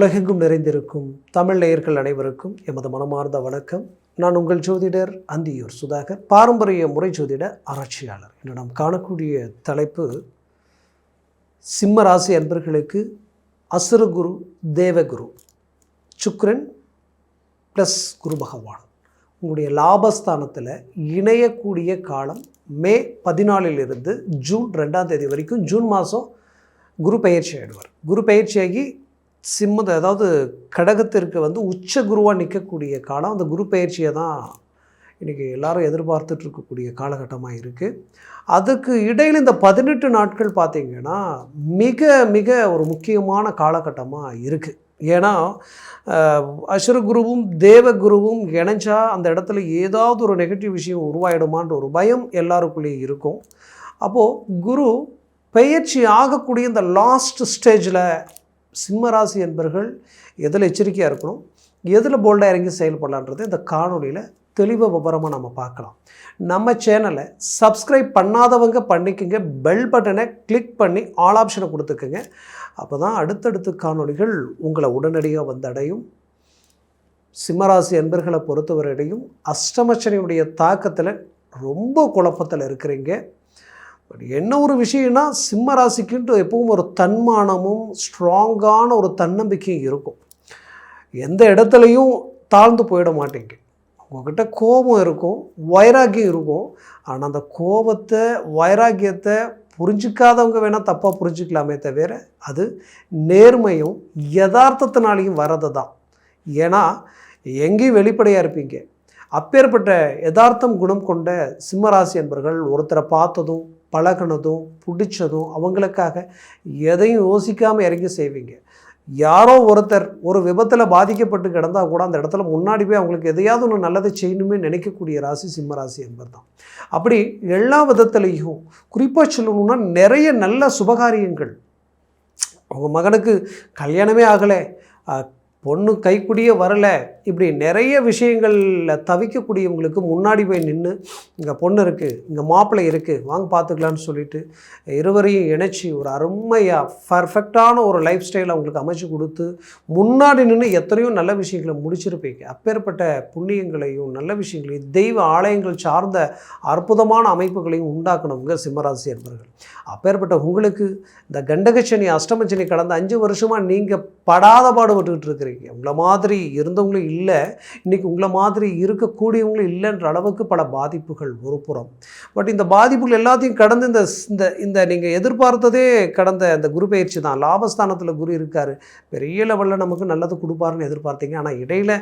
உலகெங்கும் நிறைந்திருக்கும் தமிழ் நேயர்கள் அனைவருக்கும் எமது மனமார்ந்த வணக்கம். நான் உங்கள் ஜோதிடர் அந்தியூர் சுதாகர், பாரம்பரிய முறை ஜோதிட ஆராய்ச்சியாளர். இன்று நாம் காணக்கூடிய தலைப்பு, சிம்ம ராசி அன்பர்களுக்கு அசுரகுரு தேவகுரு சுக்கிரன் ப்ளஸ் குரு பகவான் உங்களுடைய லாபஸ்தானத்தில் இணையக்கூடிய காலம் மே 14 ஜூன் 2 வரைக்கும். ஜூன் மாதம் குரு பயிற்சி ஆகிடுவார். குரு பயிற்சியாகி அதாவது கடகத்திற்கு உச்ச குருவாக நிற்கக்கூடிய காலம். அந்த குரு பயிற்சியை தான் இன்றைக்கி எல்லாரும் எதிர்பார்த்துட்டு இருக்கக்கூடிய காலகட்டமாக இருக்குது. அதுக்கு இடையில் இந்த 18 நாட்கள் பார்த்திங்கன்னா மிக மிக ஒரு முக்கியமான காலகட்டமாக இருக்குது. ஏன்னா அசுரகுருவும் தேவகுருவும் இணைஞ்சா அந்த இடத்துல ஏதாவது ஒரு நெகட்டிவ் விஷயம் உருவாயிடுமான்ற ஒரு பயம் எல்லாருக்குள்ளேயும் இருக்கும். அப்போது குரு பயிற்சி ஆகக்கூடிய இந்த லாஸ்ட் ஸ்டேஜில் சிம்மராசி என்பர்கள் எதில் எச்சரிக்கையாக இருக்கணும், எதில் போல்டாக இறங்கி செயல்படலான்றது இந்த காணொலியில் தெளிவாக விவரமாக நம்ம பார்க்கலாம். நம்ம சேனலை சப்ஸ்கிரைப் பண்ணாதவங்க பண்ணிக்கோங்க, பெல் பட்டனை கிளிக் பண்ணி ஆல் ஆப்ஷனை கொடுத்துக்கோங்க. அப்போ தான் அடுத்தடுத்த காணொலிகள் உங்களை உடனடியாக வந்தடையும். சிம்மராசி என்பர்களை பொறுத்தவரையிடையும் அஷ்டமச்சனியுடைய தாக்கத்தில் ரொம்ப குழப்பத்தில் இருக்கிறீங்க. என்ன ஒரு விஷயம்னா, சிம்ம ராசிக்குன்ட்டு எப்பவும் ஒரு தன்மானமும் ஸ்ட்ராங்கான ஒரு தன்னம்பிக்கையும் இருக்கும். எந்த இடத்துலையும் தாழ்ந்து போயிட மாட்டீங்க. உங்கள்கிட்ட கோபம் இருக்கும், வைராக்கியம் இருக்கும். ஆனால் அந்த கோபத்தை வைராக்கியத்தை புரிஞ்சிக்காதவங்க வேணால் தப்பாக புரிஞ்சிக்கலாமே தவிர அது நேர்மையும் யதார்த்தத்தினாலையும் வர்றது தான். ஏன்னா எங்கேயும் வெளிப்படையாக இருப்பீங்க. அப்பேற்பட்ட யதார்த்தம் குணம் கொண்ட சிம்மராசி என்பர்கள் ஒருத்தரை பார்த்ததும் பழகினதும் பிடிச்சதும் அவங்களுக்காக எதையும் யோசிக்காமல் இறங்கி செய்வீங்க. யாரோ ஒருத்தர் ஒரு விபத்தில் பாதிக்கப்பட்டு கிடந்தால் கூட அந்த இடத்துல முன்னாடி போய் அவங்களுக்கு எதையாவது ஒன்று நல்லதை செய்யணுமே நினைக்கக்கூடிய ராசி சிம்மராசி என்பது தான். அப்படி எல்லா விதத்துலேயும் குறிப்பாக சொல்லணும்னா நிறைய நல்ல சுபகாரியங்கள். அவங்க மகனுக்கு கல்யாணமே ஆகலை, பொண்ணு கைக்குடியே வரலை, இப்படி நிறைய விஷயங்களில் தவிக்கக்கூடியவங்களுக்கு முன்னாடி போய் நின்று இங்கே பொண்ணு இருக்குது, இங்கே மாப்பிள்ளை இருக்குது, வாங்க பார்த்துக்கலான்னு சொல்லிட்டு இருவரையும் இணைச்சி ஒரு அருமையாக பர்ஃபெக்டான ஒரு லைஃப் ஸ்டைலை அவங்களுக்கு அமைச்சு கொடுத்து முன்னாடி நின்று எத்தனையோ நல்ல விஷயங்களை முடிச்சிருப்பீங்க. அப்பேற்பட்ட புண்ணியங்களையும் நல்ல விஷயங்களையும் தெய்வ ஆலயங்கள் சார்ந்த அற்புதமான அமைப்புகளையும் உண்டாக்கணுங்க சிம்மராசி என்பவர்கள். அப்பேற்பட்ட உங்களுக்கு இந்த கண்டகச்சனி அஷ்டமச்சனி கடந்த 5 வருஷமாக நீங்கள் படாத பாடுபட்டுக்கிட்டு இருக்கிறீங்க. உங்களை மாதிரி இருந்தவங்களும் இல்லை, இன்றைக்கி உங்களை மாதிரி இருக்கக்கூடியவங்களும் இல்லைன்ற அளவுக்கு பல பாதிப்புகள் ஒரு புறம். பட் இந்த பாதிப்புகள் எல்லாத்தையும் கடந்து இந்த இந்த நீங்கள் எதிர்பார்த்ததே கடந்த இந்த குரு பயிற்சி தான். லாபஸ்தானத்தில் குரு இருக்கார், பெரிய லெவலில் நமக்கு நல்லது கொடுப்பாருன்னு எதிர்பார்த்தீங்க. ஆனால் இடையில்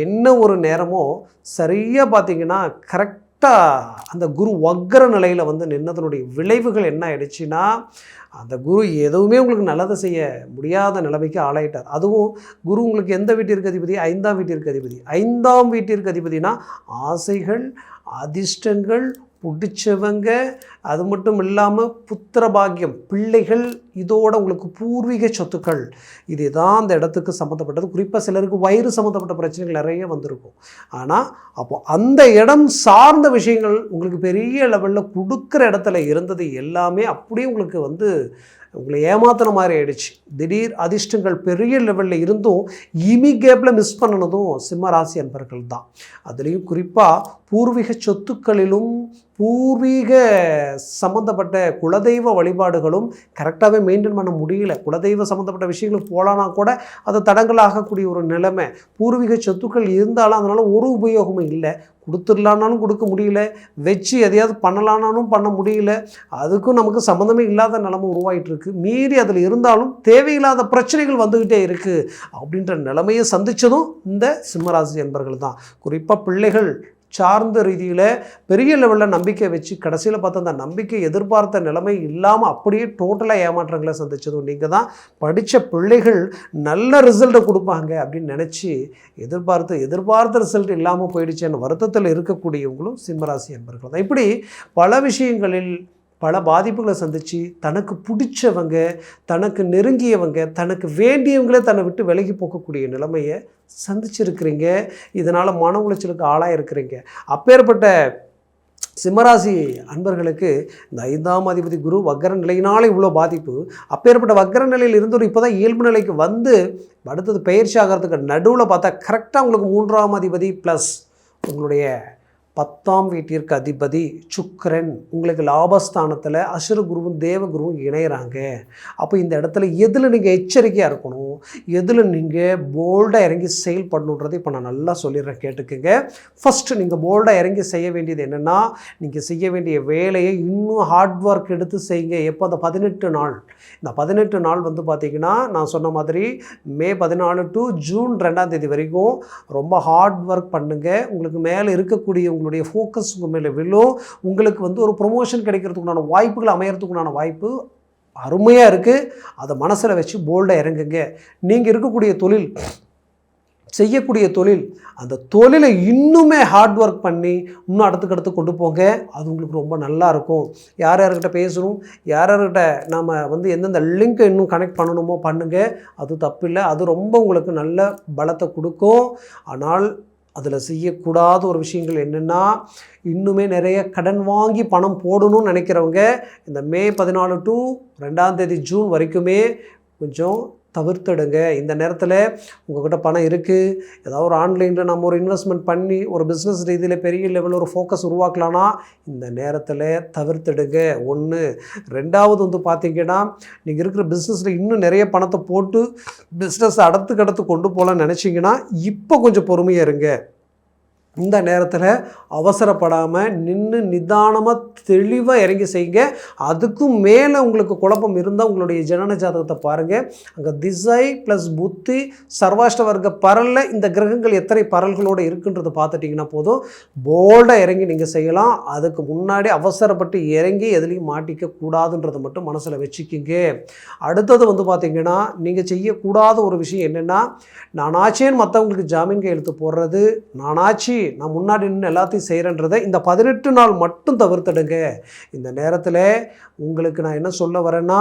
என்ன ஒரு நேரமோ சரியாக பார்த்தீங்கன்னா கரெக்டாக அந்த குரு வக்ர நிலையில் நின்னதனுடைய விளைவுகள் என்ன ஆயிடுச்சுன்னா, அந்த குரு எதுவுமே உங்களுக்கு நல்லதை செய்ய முடியாத நிலைமைக்கு ஆளாயிட்டார். அதுவும் குரு உங்களுக்கு எந்த வீட்டிற்கு அதிபதி? 5ஆம் வீட்டிற்கு அதிபதி. 5ஆம் வீட்டிற்கு அதிபதினா ஆசைகள், அதிர்ஷ்டங்கள், பிடிச்சவங்க, அது மட்டும் இல்லாமல் புத்திர பாக்கியம், பிள்ளைகள், இதோட உங்களுக்கு பூர்வீக சொத்துக்கள், இதுதான் அந்த இடத்துக்கு சம்மந்தப்பட்டது. குறிப்பாக சிலருக்கு வயிறு சம்மந்தப்பட்ட பிரச்சனைகள் நிறைய வந்திருக்கும். ஆனால் அப்போது அந்த இடம் சார்ந்த விஷயங்கள் உங்களுக்கு பெரிய லெவலில் கொடுக்குற இடத்துல இருந்தது எல்லாமே அப்படியே உங்களுக்கு உங்களை ஏமாத்துன மாதிரி ஆயிடுச்சு. திடீர் அதிர்ஷ்டங்கள் பெரிய லெவலில் இருந்தும் இமி கேப்பில் மிஸ் பண்ணினதும் சிம்ம ராசி அன்பர்கள் தான். அதுலேயும் குறிப்பாக பூர்வீக சொத்துக்களிலும் பூர்வீக சம்மந்தப்பட்ட குலதெய்வ வழிபாடுகளும் கரெக்டாகவே மெயின்டைன் பண்ண முடியல. குலதெய்வ சம்மந்தப்பட்ட விஷயங்களுக்கு போகலான்னா கூட அது தடங்கள் ஆகக்கூடிய ஒரு நிலைமை. பூர்வீக சொத்துக்கள் இருந்தாலும் அதனால் ஒரு உபயோகமும் இல்லை. கொடுத்துடலான்னாலும் கொடுக்க முடியல, வச்சு எதையாவது பண்ணலான்னாலும் பண்ண முடியல. அதுக்கும் நமக்கு சம்மந்தமே இல்லாத நிலைமை உருவாகிட்டு இருக்குது. மீறி அதில் இருந்தாலும் தேவையில்லாத பிரச்சனைகள் வந்துக்கிட்டே இருக்குது. அப்படின்ற நிலைமையை சந்தித்ததும் இந்த சிம்மராசி என்பர்கள் தான். குறிப்பாக பிள்ளைகள் சார்ந்த ரீதியில் பெரிய லெவலில் நம்பிக்கை வச்சு கடைசியில் பார்த்தா அந்த நம்பிக்கை எதிர்பார்த்த நிலைமை இல்லாமல் அப்படியே டோட்டலாக ஏமாற்றங்களை சந்தித்ததும் நீங்கள் தான். படித்த பிள்ளைகள் நல்ல ரிசல்ட்டை கொடுப்பாங்க அப்படின்னு நினச்சி எதிர்பார்த்த ரிசல்ட் இல்லாமல் போயிடுச்சேன்னு வருத்தத்தில் இருக்கக்கூடியவங்களும் சிம்மராசி என்பர்கள் தான். இப்படி பல விஷயங்களில் பல பாதிப்புகளை சந்தித்து தனக்கு பிடிச்சவங்க, தனக்கு நெருங்கியவங்க, தனக்கு வேண்டியவங்களே தன்னை விட்டு விலகி போகக்கூடிய நிலைமையை சந்திச்சிருக்கிறீங்க. இதனால் மன உளைச்சலுக்கு ஆளாக இருக்கிறீங்க. அப்பேற்பட்ட சிம்மராசி அன்பர்களுக்கு இந்த 5ஆம் அதிபதி குரு வக்ர நிலையினாலே இவ்வளோ பாதிப்பு. அப்பேற்பட்ட வக்ர நிலையில் இருந்தவர் இப்போ தான் இயல்பு நிலைக்கு வந்து அடுத்தது பயிற்சி ஆகிறதுக்கு நடுவில் பார்த்தா கரெக்டாக உங்களுக்கு 3ஆம் அதிபதி ப்ளஸ் உங்களுடைய 10ஆம் வீட்டிற்கு அதிபதி சுக்கிரன் உங்களுக்கு லாபஸ்தானத்தில் அசுரகுருவும் தேவகுருவும் இணையிறாங்க. அப்போ இந்த இடத்துல எதில் நீங்கள் எச்சரிக்கையாக இருக்கணும், எதில் நீங்கள் போல்டாக இறங்கி செயல்படணுன்றது இப்போ நான் நல்லா சொல்லிடுறேன், கேட்டுக்குங்க. ஃபஸ்ட்டு நீங்கள் போல்டாக இறங்கி செய்ய வேண்டியது என்னென்னா, நீங்கள் செய்ய வேண்டிய வேலையை இன்னும் ஹார்ட் ஒர்க் எடுத்து செய்யுங்க. எப்போ அந்த 18 நாள், இந்த 18 நாள் வந்து பார்த்திங்கன்னா நான் சொன்ன மாதிரி மே 14 டு ஜூன் 2ஆம் தேதி வரைக்கும் ரொம்ப ஹார்ட் ஒர்க் பண்ணுங்கள். உங்களுக்கு மேலே இருக்கக்கூடிய உங்களுடைய ஃபோக்கஸ் உங்கள் மேலே விழும். உங்களுக்கு வந்து ஒரு ப்ரொமோஷன் கிடைக்கிறதுக்குண்டான வாய்ப்புகள் அமையறதுக்குண்டான வாய்ப்பு அருமையாக இருக்குது. அதை மனசில் வச்சு போல்டாக இறங்குங்க. நீங்கள் இருக்கக்கூடிய தொழில், செய்யக்கூடிய தொழில், அந்த தொழிலை இன்னுமே ஹார்ட் ஒர்க் பண்ணி இன்னும் அடுத்துக்கடுத்து கொண்டு போங்க. அது உங்களுக்கு ரொம்ப நல்லாயிருக்கும். யார் யார்கிட்ட பேசணும், யார் யார்கிட்ட நாம் வந்து எந்தெந்த லிங்க்கை இன்னும் கனெக்ட் பண்ணணுமோ பண்ணுங்கள். அது தப்பில்லை. அது ரொம்ப உங்களுக்கு நல்ல பலத்தை கொடுக்கும். ஆனால் அதில் செய்யக்கூடாத ஒரு விஷயங்கள் என்னென்னா, இன்னுமே நிறைய கடன் வாங்கி பணம் போடணும்னு நினைக்கிறவங்க இந்த மே 14 டு 2ஆம் தேதி ஜூன் வரைக்குமே கொஞ்சம் தவிர்த்துடுங்க. இந்த நேரத்தில் உங்கள்கிட்ட பணம் இருக்குது, ஏதாவது ஒரு ஆன்லைனில் நம்ம ஒரு இன்வெஸ்ட்மெண்ட் பண்ணி ஒரு பிஸ்னஸ் ரீதியில் பெரிய லெவலில் ஒரு ஃபோக்கஸ் உருவாக்கலான்னா இந்த நேரத்தில் தவிர்த்துடுங்க. ஒன்று. ரெண்டாவது வந்து பார்த்திங்கன்னா, நீங்கள் இருக்கிற பிஸ்னஸில் இன்னும் நிறைய பணத்தை போட்டு பிஸ்னஸ் அடுத்துக்கடுத்து கொண்டு போகலான்னு நினச்சிங்கன்னா இப்போ கொஞ்சம் பொறுமையாக இருங்க. இந்த நேரத்தில் அவசரப்படாமல் நின்று நிதானமாக தெளிவாக இறங்கி செய்யுங்க. அதுக்கும் மேலே உங்களுக்கு குழப்பம் இருந்தால் உங்களுடைய ஜனன ஜாதகத்தை பாருங்கள். அங்கே திசை ப்ளஸ் புத்தி சர்வாஷ்ட வர்க்க பரலில் இந்த கிரகங்கள் எத்தனை பரல்களோடு இருக்குன்றதை பார்த்துட்டிங்கன்னா போதும், போல்டாக இறங்கி நீங்கள் செய்யலாம். அதுக்கு முன்னாடி அவசரப்பட்டு இறங்கி எதுலேயும் மாட்டிக்க கூடாதுன்றதை மட்டும் மனசில் வச்சுக்கிங்க. அடுத்தது வந்து பார்த்திங்கன்னா, நீங்கள் செய்யக்கூடாத ஒரு விஷயம் என்னென்னா, நானாச்சேன்னு மற்றவங்களுக்கு ஜாமீன் கையெழுத்து போடுறது, நானாச்சு நான் முன்னாடி நின்று எல்லாத்தையும் செய்கிறேன்றதை இந்த 18 நாள் மட்டும் தவிர்த்துடுங்க. இந்த நேரத்தில் உங்களுக்கு நான் என்ன சொல்ல வரேன்னா,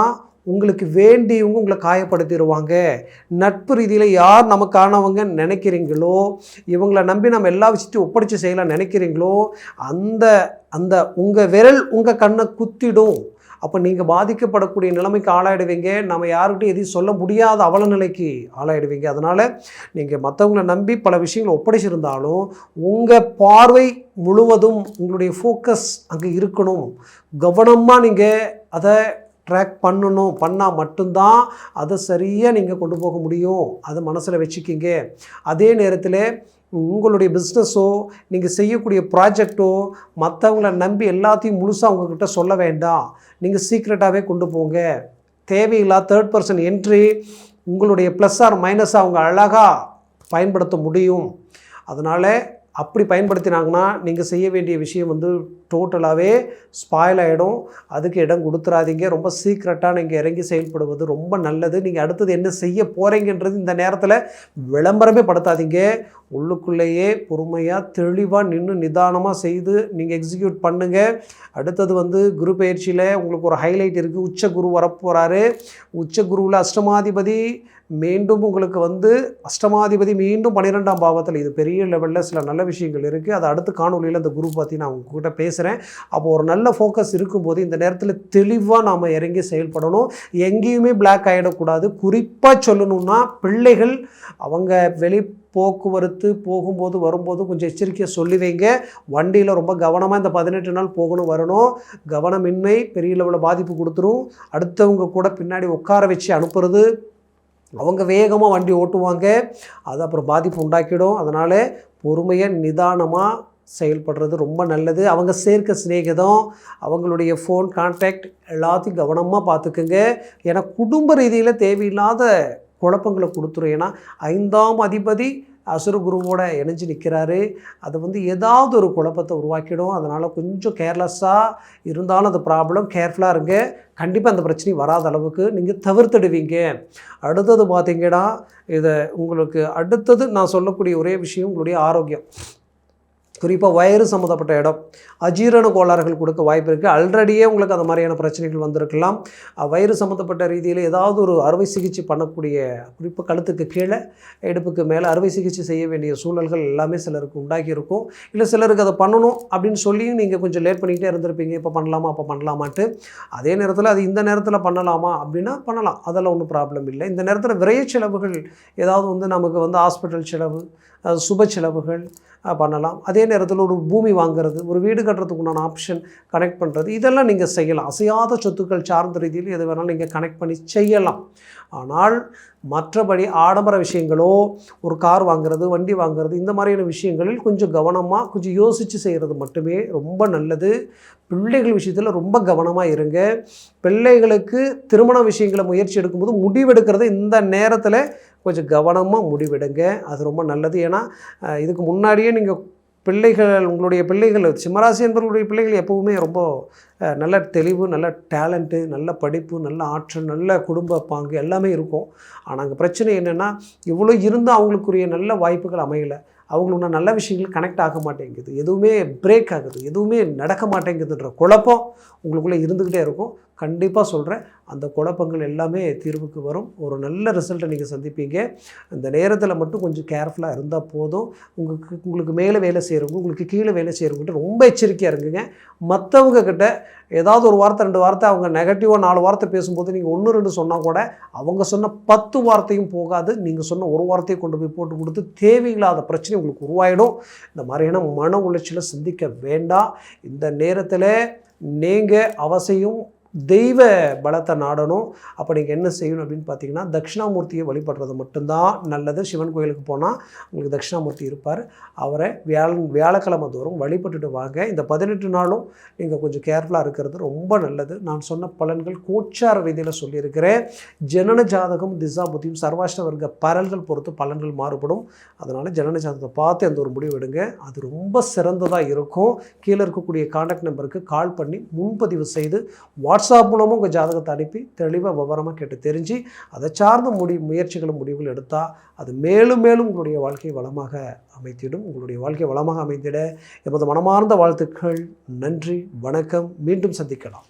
உங்களுக்கு வேண்டியவங்க உங்களை காயப்படுத்திடுவாங்க. நட்பு ரீதியில் யார் நமக்கானவங்க நினைக்கிறீங்களோ, இவங்களை நம்பி நம்ம எல்லா விஷயத்தையும் ஒப்படைச்சு செய்யலாம் நினைக்கிறீங்களோ, அந்த அந்த உங்கள் விரல் உங்கள் கண்ணை குத்திடும். அப்போ நீங்கள் பாதிக்கப்படக்கூடிய நிலைமைக்கு ஆளாயிடுவீங்க. நம்ம யாருக்கிட்டையும் எதையும் சொல்ல முடியாத அவல நிலைக்கு ஆளாயிடுவீங்க. அதனால் நீங்கள் மற்றவங்களை நம்பி பல விஷயங்களை ஒப்படைச்சிருந்தாலும் உங்கள் பார்வை முழுவதும் உங்களுடைய ஃபோக்கஸ் அங்கே இருக்கணும். கவனமாக நீங்கள் அதை ட்ராக் பண்ணணும். பண்ணால் மட்டும்தான் அதை சரியாக நீங்கள் கொண்டு போக முடியும். அதை மனசில் வச்சுக்கிங்க. அதே நேரத்தில் உங்களுடைய பிஸ்னஸோ நீங்கள் செய்யக்கூடிய ப்ராஜெக்டோ மற்றவங்களை நம்பி எல்லாத்தையும் முழுசாக உங்கள்கிட்ட சொல்ல வேண்டாம். நீங்கள் சீக்ரெட்டாகவே கொண்டு போங்க. தேவையில்லா தேர்ட் பர்சன் என்ட்ரி உங்களுடைய ப்ளஸ் ஆர் மைனஸாக அவங்க அழகாக பயன்படுத்த முடியும். அதனால் அப்படி பயன்படுத்தினாங்கன்னா நீங்கள் செய்ய வேண்டிய விஷயம் வந்து டோட்டலாகவே ஸ்பாயில் ஆகிடும். அதுக்கு இடம் கொடுத்துறாதீங்க. ரொம்ப சீக்ரெட்டாக நீங்கள் இறங்கி செயல்படுவது ரொம்ப நல்லது. நீங்கள் அடுத்தது என்ன செய்ய போகிறீங்கன்றது இந்த நேரத்தில் விளம்பரமே படுத்தாதீங்க. உள்ளுக்குள்ளேயே பொறுமையாக தெளிவாக நின்று நிதானமாக செய்து நீங்கள் எக்ஸிக்யூட் பண்ணுங்கள். அடுத்தது வந்து குரு பயிற்சியில் உங்களுக்கு ஒரு ஹைலைட் இருக்குது. உச்ச குரு வரப்போகிறாரு. உச்ச குருவில் அஷ்டமாதிபதி மீண்டும் உங்களுக்கு வந்து அஷ்டமாதிபதி மீண்டும் 12ஆம் பாவத்தில். இது பெரிய லெவலில் சில நல்ல விஷயங்கள் இருக்குது. அது அடுத்த காணொலியில் அந்த குரு பற்றி நான் உங்ககிட்ட பேசுகிறேன். அப்போது ஒரு நல்ல ஃபோக்கஸ் இருக்கும்போது இந்த நேரத்தில் தெளிவாக நாம் இறங்கி செயல்படணும். எங்கேயுமே பிளாக் ஆகிடக்கூடாது. குறிப்பாக சொல்லணுன்னா பிள்ளைகள் அவங்க வெளி போக்குவரத்து போகும்போது வரும்போது கொஞ்சம் எச்சரிக்கையாக சொல்லி வைங்க. வண்டியில் ரொம்ப கவனமாக இந்த 18 நாள் போகணும் வரணும். கவனமின்மை பெரிய லெவலில் பாதிப்பு கொடுத்துரும். அடுத்தவங்க கூட பின்னாடி உட்கார வச்சு அனுப்புறது, அவங்க வேகமாக வண்டி ஓட்டுவாங்க, அது அப்புறம் பாதிப்பு உண்டாக்கிடும். அதனால் பொறுமையாக நிதானமாக செயல்படுறது ரொம்ப நல்லது. அவங்க சேர்க்க சிநேகிதம், அவங்களுடைய ஃபோன் கான்டாக்ட் எல்லாத்தையும் கவனமாக பார்த்துக்குங்க. ஏன்னா குடும்ப ரீதியில் தேவையில்லாத குழப்பங்களை கொடுத்துரும். ஏன்னா 5ஆம் அதிபதி அசுரகுருவோட இணைஞ்சு நிற்கிறாரு. அது வந்து ஏதாவது ஒரு குழப்பத்தை உருவாக்கிடும். அதனால் கொஞ்சம் கேர்லெஸ்ஸாக இருந்தாலும் அந்த ப்ராப்ளம் கேர்ஃபுல்லாக இருங்க. கண்டிப்பாக அந்த பிரச்சனை வராத அளவுக்கு நீங்கள் தவிர்த்துடுவீங்க. அடுத்தது பார்த்திங்கன்னா, இதை உங்களுக்கு அடுத்தது நான் சொல்லக்கூடிய ஒரே விஷயம் உங்களுடைய ஆரோக்கியம். குறிப்பாக வயிறு சம்மந்தப்பட்ட இடம் அஜீரண கோளாறுகள் கொடுக்க வாய்ப்பு இருக்குது. ஆல்ரெடியே உங்களுக்கு அந்த மாதிரியான பிரச்சனைகள் வந்திருக்கலாம். வயிறு சம்மந்தப்பட்ட ரீதியில் ஏதாவது ஒரு அறுவை சிகிச்சை பண்ணக்கூடிய, குறிப்பாக கழுத்துக்கு கீழே இடுப்புக்கு மேலே அறுவை சிகிச்சை செய்ய வேண்டிய சூழல்கள் எல்லாமே சிலருக்கு உண்டாகி இருக்கும். இல்லை சிலருக்கு அதை பண்ணணும் அப்படின்னு சொல்லியும் நீங்கள் கொஞ்சம் லேட் பண்ணிக்கிட்டே இருந்திருப்பீங்க. இப்போ பண்ணலாமா அப்போ பண்ணலாமான்ட்டு. அதே நேரத்தில் அது இந்த நேரத்தில் பண்ணலாமா அப்படின்னா பண்ணலாம், அதெல்லாம் ஒன்றும் ப்ராப்ளம் இல்லை. இந்த நேரத்தில் விரைய செலவுகள் ஏதாவது நமக்கு ஹாஸ்பிட்டல் செலவு, சுப செலவுகள் பண்ணலாம். அதே நேரத்தில் ஒரு பூமி வாங்குறது, ஒரு வீடு கட்டுறதுக்கு உண்டான ஆப்ஷன் கனெக்ட் பண்ணுறது, இதெல்லாம் நீங்கள் செய்யலாம். அசையாத சொத்துக்கள் சார்ந்த ரீதியில் எது வேணாலும் நீங்கள் கனெக்ட் பண்ணி செய்யலாம். ஆனால் மற்றபடி ஆடம்பர விஷயங்களோ, ஒரு கார் வாங்குறது, வண்டி வாங்குறது, இந்த மாதிரியான விஷயங்களில் கொஞ்சம் கவனமாக கொஞ்சம் யோசித்து செய்கிறது மட்டுமே ரொம்ப நல்லது. பிள்ளைகள் விஷயத்தில் ரொம்ப கவனமாக இருங்க. பிள்ளைகளுக்கு திருமண விஷயங்களை முயற்சி எடுக்கும்போது முடிவெடுக்கிறது இந்த நேரத்தில் கொஞ்சம் கவனமாக முடிவெடுங்க. அது ரொம்ப நல்லது. ஏன்னா இதுக்கு முன்னாடியே நீங்கள் உங்களுடைய பிள்ளைகள் சிம்மராசி என்பவர்களுடைய பிள்ளைகள் எப்போவுமே ரொம்ப நல்ல தெளிவு, நல்ல டேலண்ட்டு, நல்ல படிப்பு, நல்ல ஆற்றல், நல்ல குடும்ப பாங்கு எல்லாமே இருக்கும். ஆனால் அங்கே பிரச்சனை என்னென்னா, இவ்வளோ இருந்தால் அவங்களுக்குரிய நல்ல வாய்ப்புகள் அமையலை. அவங்களோட நல்ல விஷயங்கள் கனெக்ட் ஆக மாட்டேங்குது, எதுவுமே பிரேக் ஆகுது, எதுவுமே நடக்க மாட்டேங்குதுன்ற குழப்பம் உங்களுக்குள்ளே இருந்துக்கிட்டே இருக்கும். கண்டிப்பாக சொல்கிறேன், அந்த குழப்பங்கள் எல்லாமே தீர்வுக்கு வரும். ஒரு நல்ல ரிசல்ட்டை நீங்கள் சந்திப்பீங்க. அந்த நேரத்தில் மட்டும் கொஞ்சம் கேர்ஃபுல்லாக இருந்தால் போதும். உங்களுக்கு மேலே வேலை செய்கிறவங்க, உங்களுக்கு கீழே வேலை செய்கிறவங்ககிட்ட ரொம்ப எச்சரிக்கையாக இருங்குங்க. மற்றவங்க கிட்ட ஏதாவது ஒரு வார்த்தை 2 வார்த்தை அவங்க நெகட்டிவாக 4 வார்த்தை பேசும்போது நீங்கள் 1 2 சொன்னால் கூட அவங்க சொன்ன 10 வார்த்தையும் போகாது. நீங்கள் சொன்ன ஒரு வார்த்தையை கொண்டு போய் போட்டு கொடுத்து தேவையில்லாத பிரச்சனை உங்களுக்கு உருவாயிடும். இந்த மாதிரியான மன உளைச்சலை சிந்திக்க வேண்டாம். இந்த நேரத்தில் நீங்கள் அவசியம் தெய்வ பலத்தை நாடணும். அப்போ நீங்கள் என்ன செய்யணும் அப்படின்னு பார்த்தீங்கன்னா, தட்சிணாமூர்த்தியை வழிபடுறது மட்டும்தான் நல்லது. சிவன் கோயிலுக்கு போனால் உங்களுக்கு தட்சிணாமூர்த்தி இருப்பார். அவரை வியாழக்கிழமை தோறும் வழிபட்டுட்டு வாங்க. இந்த 18 நாளும் நீங்கள் கொஞ்சம் கேர்ஃபுல்லாக இருக்கிறது ரொம்ப நல்லது. நான் சொன்ன பலன்கள் கோச்சார ரீதியில் சொல்லியிருக்கிறேன். ஜனன ஜாதகம், திசா புத்தியும், சர்வாஷ்ட வர்க்க பலன்கள் பொறுத்து பலன்கள் மாறுபடும். அதனால் ஜனன ஜாதகத்தை பார்த்து எந்த ஒரு முடிவு எடுங்க. அது ரொம்ப சிறந்ததாக இருக்கும். கீழே இருக்கக்கூடிய கான்டாக்ட் நம்பருக்கு கால் பண்ணி முன்பதிவு செய்து வாட்ஸ்அப் மூலமும் உங்கள் ஜாதகத்தை அனுப்பி தெளிவாக விவரமாக கேட்டு தெரிஞ்சு அதை சார்ந்த முயற்சிகளும் முடிவுகள் எடுத்தால் அது மேலும் மேலும் உங்களுடைய வாழ்க்கை வளமாக அமைத்திடும். உங்களுடைய வாழ்க்கை வளமாக அமைந்திட எமது மனமார்ந்த வாழ்த்துக்கள். நன்றி, வணக்கம். மீண்டும் சந்திக்கலாம்.